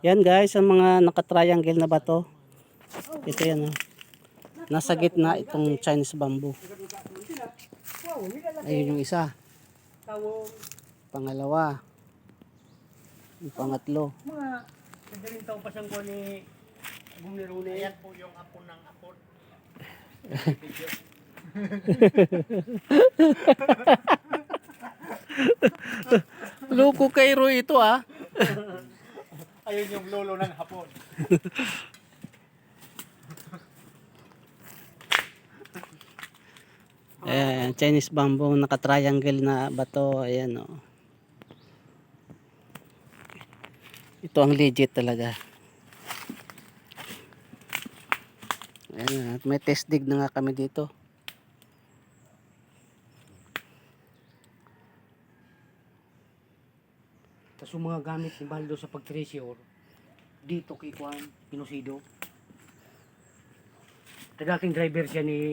Yan guys, ang mga naka-triangle na bato. Ito yan oh. Nasa gitna itong Chinese bamboo. Ayun yung isa. Pangalawa. Yung pangatlo. Mga sagaling tao pa siyang kuha ni Bumiro na yan po yung apo ng apon. Loko kay Roy ito ah. Ayun yung lolo ng hapon. Ayan, Chinese bamboo, naka-triangle na bato. Ayan oh. Ito ang legit talaga. Ayan, at may test dig na nga kami dito. Tapos yung mga gamit ni Baldo sa pag-treasure, dito kay Juan Pinosido. Dating driver siya ni